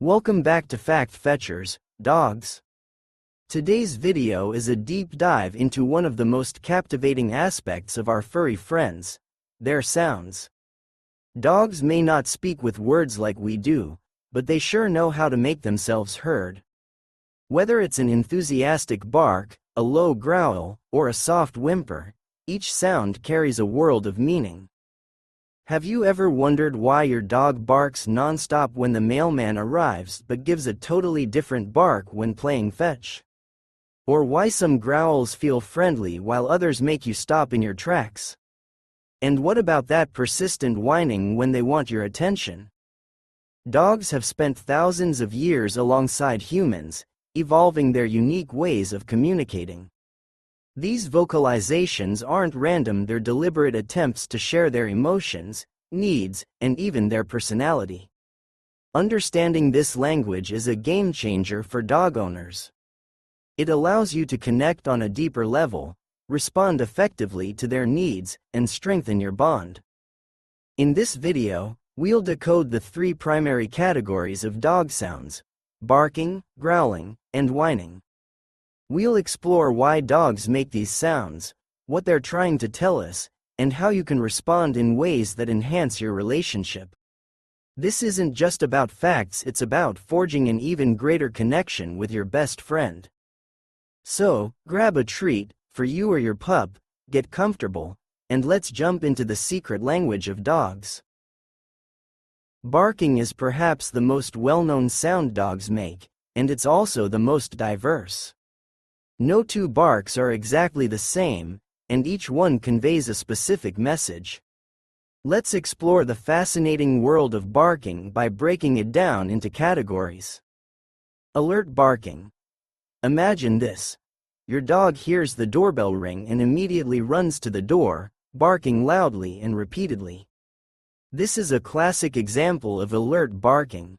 Welcome back to Fact Fetchers, Dogs. Today's video is a deep dive into one of the most captivating aspects of our furry friends, their sounds. Dogs may not speak with words like we do, but they sure know how to make themselves heard. Whether it's an enthusiastic bark, a low growl, or a soft whimper, each sound carries a world of meaning. Have you ever wondered why your dog barks non-stop when the mailman arrives but gives a totally different bark when playing fetch? Or why some growls feel friendly while others make you stop in your tracks? And what about that persistent whining when they want your attention? Dogs have spent thousands of years alongside humans, evolving their unique ways of communicating. These vocalizations aren't random, they're deliberate attempts to share their emotions, needs, and even their personality. Understanding this language is a game changer for dog owners. It allows you to connect on a deeper level, respond effectively to their needs, and strengthen your bond. In this video, we'll decode the three primary categories of dog sounds: barking, growling, and whining. We'll explore why dogs make these sounds, what they're trying to tell us, and how you can respond in ways that enhance your relationship. This isn't just about facts, it's about forging an even greater connection with your best friend. So, grab a treat, for you or your pup, get comfortable, and let's jump into the secret language of dogs. Barking is perhaps the most well-known sound dogs make, and it's also the most diverse. No two barks are exactly the same, and each one conveys a specific message. Let's explore the fascinating world of barking by breaking it down into categories. Alert barking. Imagine this. Your dog hears the doorbell ring and immediately runs to the door, barking loudly and repeatedly. This is a classic example of alert barking.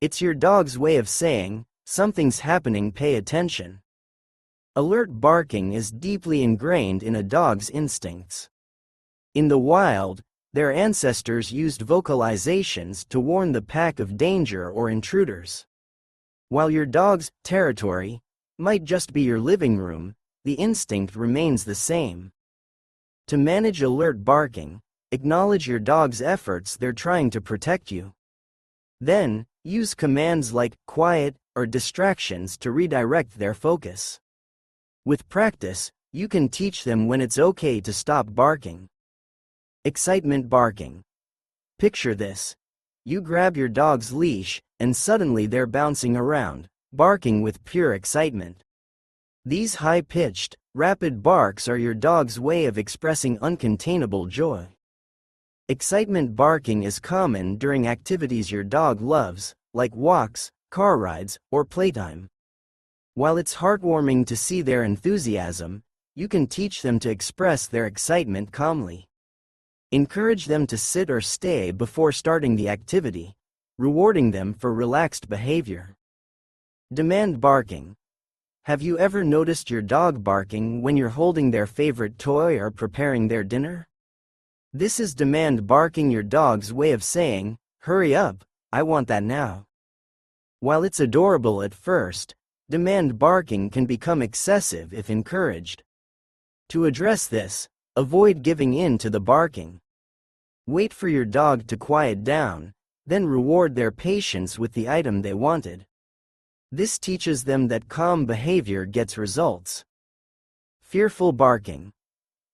It's your dog's way of saying, "Something's happening, pay attention." Alert barking is deeply ingrained in a dog's instincts. In the wild, their ancestors used vocalizations to warn the pack of danger or intruders. While your dog's territory might just be your living room, the instinct remains the same. To manage alert barking, acknowledge your dog's efforts, they're trying to protect you. Then, use commands like quiet or distractions to redirect their focus. With practice, you can teach them when it's okay to stop barking. Excitement barking. Picture this. You grab your dog's leash, and suddenly they're bouncing around, barking with pure excitement. These high-pitched, rapid barks are your dog's way of expressing uncontainable joy. Excitement barking is common during activities your dog loves, like walks, car rides, or playtime. While it's heartwarming to see their enthusiasm, you can teach them to express their excitement calmly. Encourage them to sit or stay before starting the activity, rewarding them for relaxed behavior. Demand barking. Have you ever noticed your dog barking when you're holding their favorite toy or preparing their dinner? This is demand barking, your dog's way of saying, "Hurry up, I want that now." While it's adorable at first, demand barking can become excessive if encouraged. To address this, avoid giving in to the barking. Wait for your dog to quiet down, then reward their patience with the item they wanted. This teaches them that calm behavior gets results. Fearful barking.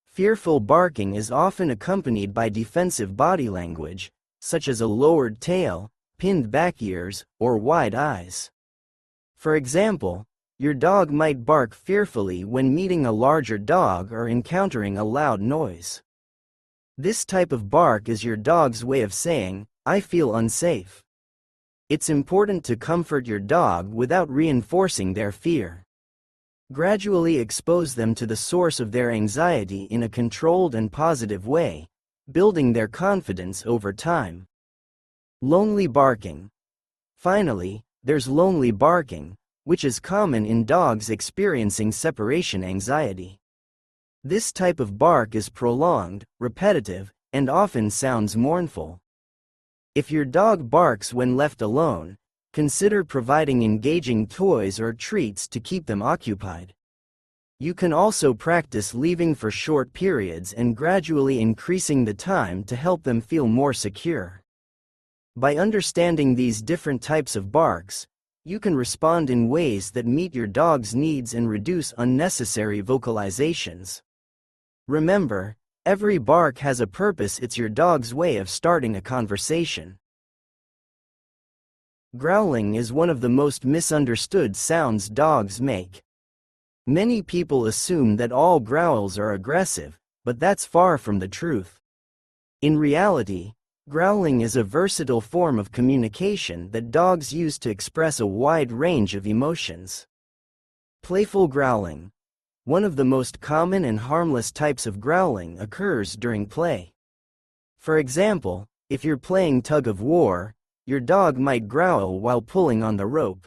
Fearful barking is often accompanied by defensive body language, such as a lowered tail, pinned back ears, or wide eyes. For example, your dog might bark fearfully when meeting a larger dog or encountering a loud noise. This type of bark is your dog's way of saying, "I feel unsafe." It's important to comfort your dog without reinforcing their fear. Gradually expose them to the source of their anxiety in a controlled and positive way, building their confidence over time. Lonely barking. Finally, there's lonely barking, which is common in dogs experiencing separation anxiety. This type of bark is prolonged, repetitive, and often sounds mournful. If your dog barks when left alone, Consider providing engaging toys or treats to keep them occupied. You can also practice leaving for short periods and gradually increasing the time to help them feel more secure. By understanding these different types of barks, you can respond in ways that meet your dog's needs and reduce unnecessary vocalizations. Remember, every bark has a purpose. It's your dog's way of starting a conversation. Growling is one of the most misunderstood sounds dogs make. Many people assume that all growls are aggressive, but that's far from the truth. In reality, growling is a versatile form of communication that dogs use to express a wide range of emotions. Playful growling. One of the most common and harmless types of growling occurs during play. For example, if you're playing tug of war, your dog might growl while pulling on the rope.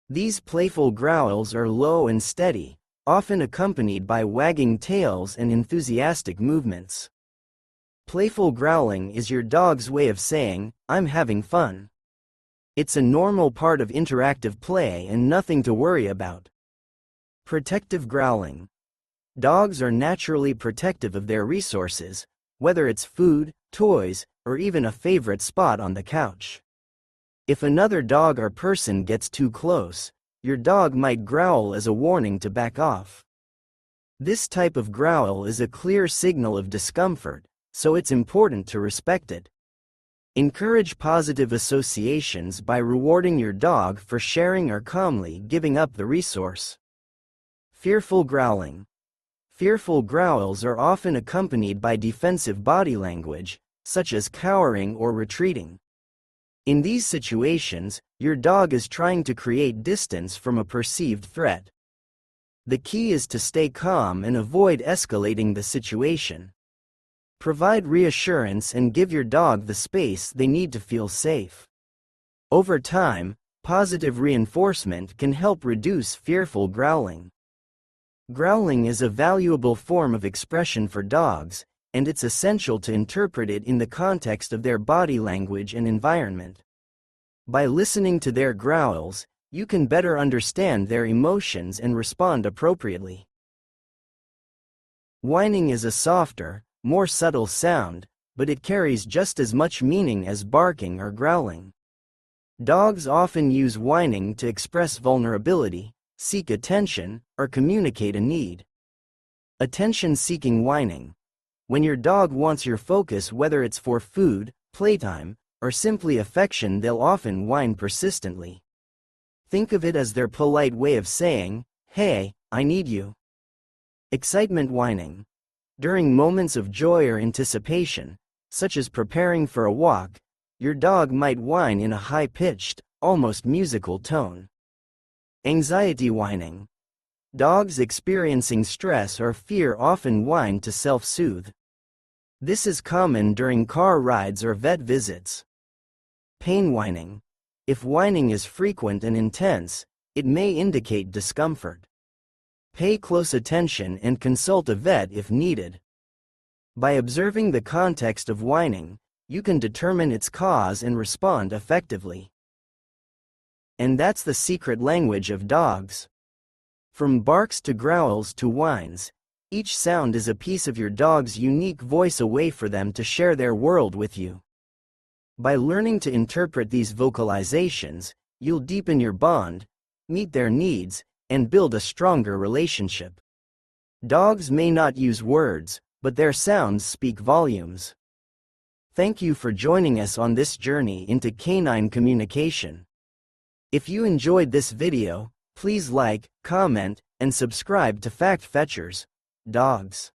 These playful growls are low and steady, often accompanied by wagging tails and enthusiastic movements. Playful growling is your dog's way of saying, "I'm having fun." It's a normal part of interactive play and nothing to worry about. Protective growling. Dogs are naturally protective of their resources, whether it's food, toys, or even a favorite spot on the couch. If another dog or person gets too close, your dog might growl as a warning to back off. This type of growl is a clear signal of discomfort, so it's important to respect it. Encourage positive associations by rewarding your dog for sharing or calmly giving up the resource. Fearful growling. Fearful growls are often accompanied by defensive body language, such as cowering or retreating. In these situations, your dog is trying to create distance from a perceived threat. The key is to stay calm and avoid escalating the situation. Provide reassurance and give your dog the space they need to feel safe. Over time, positive reinforcement can help reduce fearful growling. Growling is a valuable form of expression for dogs, and it's essential to interpret it in the context of their body language and environment. By listening to their growls, you can better understand their emotions and respond appropriately. Whining is a softer, more subtle sound, but it carries just as much meaning as barking or growling. Dogs often use whining to express vulnerability, seek attention, or communicate a need. Attention-seeking whining. When your dog wants your focus, whether it's for food, playtime, or simply affection, they'll often whine persistently. Think of it as their polite way of saying, "Hey, I need you." Excitement whining. During moments of joy or anticipation, such as preparing for a walk, your dog might whine in a high-pitched, almost musical tone. Anxiety whining. Dogs experiencing stress or fear often whine to self-soothe. This is common during car rides or vet visits. Pain whining. If whining is frequent and intense, it may indicate discomfort. Pay close attention and consult a vet if needed. By observing the context of whining, you can determine its cause and respond effectively. And that's the secret language of dogs. From barks to growls to whines, each sound is a piece of your dog's unique voice, a way for them to share their world with you. By learning to interpret these vocalizations, you'll deepen your bond, meet their needs, and build a stronger relationship. Dogs may not use words, but their sounds speak volumes. Thank you for joining us on this journey into canine communication. If you enjoyed this video, please like, comment, and subscribe to Fact Fetchers, Dogs.